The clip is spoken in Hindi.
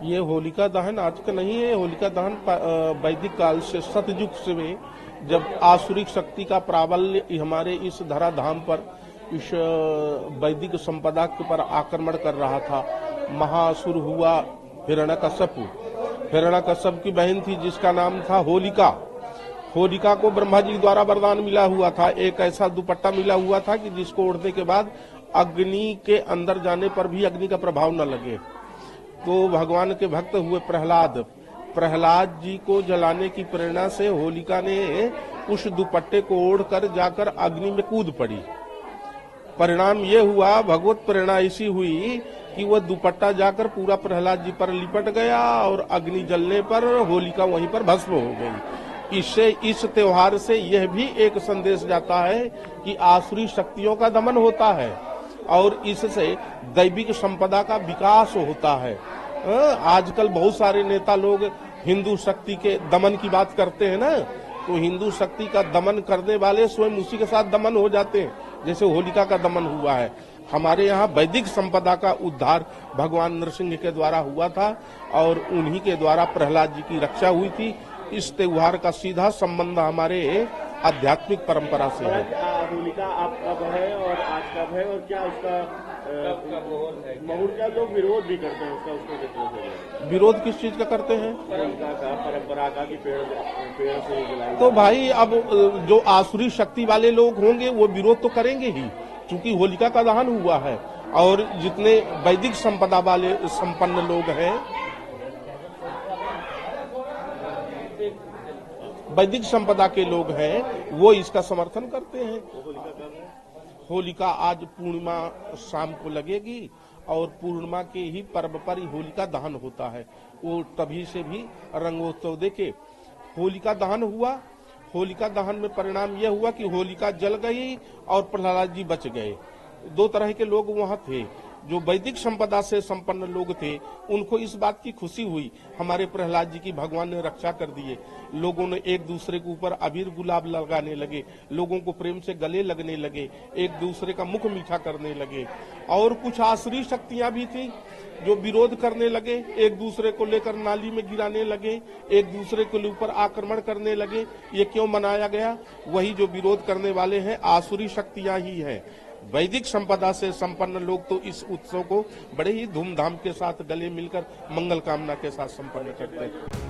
ये होलिका दहन आज का नहीं है। होलिका दहन वैदिक काल से सतयुग से जब आसुरिक शक्ति का प्राबल्य हमारे इस धराधाम पर इस वैदिक संपदा के पर आक्रमण कर रहा था। महासुर हुआ हिरण्यकश्यप। हिरण्यकश्यप की बहन थी जिसका नाम था होलिका। होलिका को ब्रह्मा जी द्वारा वरदान मिला हुआ था। एक ऐसा दुपट्टा मिला हुआ था कि जिसको ओढ़ने के बाद अग्नि के अंदर जाने पर भी अग्नि का प्रभाव न लगे। तो भगवान के भक्त हुए प्रहलाद जी को जलाने की प्रेरणा से होलिका ने उस दुपट्टे को ओढ़कर जाकर अग्नि में कूद पड़ी। परिणाम ये हुआ, भगवत प्रेरणा ऐसी हुई कि वह दुपट्टा जाकर पूरा प्रहलाद जी पर लिपट गया और अग्नि जलने पर होलिका वहीं पर भस्म हो गई। इससे इस त्योहार से यह भी एक संदेश जाता है कि आसुरी शक्तियों का दमन होता है और इससे दैविक संपदा का विकास होता है। आजकल बहुत सारे नेता लोग हिंदू शक्ति के दमन की बात करते हैं ना, तो हिंदू शक्ति का दमन करने वाले स्वयं उसी के साथ दमन हो जाते हैं, जैसे होलिका का दमन हुआ है। हमारे यहाँ वैदिक संपदा का उद्धार भगवान नरसिंह के द्वारा हुआ था और उन्हीं के द्वारा प्रहलाद जी की रक्षा हुई थी। इस त्योहार का सीधा संबंध हमारे आध्यात्मिक परंपरा से है। होलिका आप कब है और आज कब है और क्या उसका मुहूर्त लोग विरोध भी करते हैं उसका विरोध किस चीज का करते हैं? होलिका का परंपरा का कि पेड़ से जलाई। तो भाई अब जो आसुरी शक्ति वाले लोग होंगे वो विरोध तो करेंगे ही, क्योंकि होलिका का दहन हुआ है। और जितने वैदिक संपदा वाले संपन्न लोग हैं, वैदिक संपदा के लोग हैं, वो इसका समर्थन करते हैं। होलिका आज पूर्णिमा शाम को लगेगी और पूर्णिमा के ही पर्व पर ही होलिका दहन होता है। वो तभी से भी रंगोत्सव देखे होलिका दहन हुआ। होलिका दहन में परिणाम यह हुआ कि होलिका जल गई और प्रहलाद जी बच गए। दो तरह के लोग वहां थे। जो वैदिक संपदा से संपन्न लोग थे उनको इस बात की खुशी हुई हमारे प्रहलाद जी की भगवान ने रक्षा कर दिए। लोगों ने एक दूसरे के ऊपर अबीर गुलाब लगाने लगे, लोगों को प्रेम से गले लगने लगे, एक दूसरे का मुख मीठा करने लगे। और कुछ आसुरी शक्तियां भी थी जो विरोध करने लगे, एक दूसरे को लेकर नाली में गिराने लगे, एक दूसरे के ऊपर आक्रमण करने लगे। ये क्यों मनाया गया? वही जो विरोध करने वाले हैं आसुरी शक्तियां ही हैं। वैदिक संपदा से संपन्न लोग तो इस उत्सव को बड़े ही धूमधाम के साथ गले मिलकर मंगल कामना के साथ संपन्न करते हैं।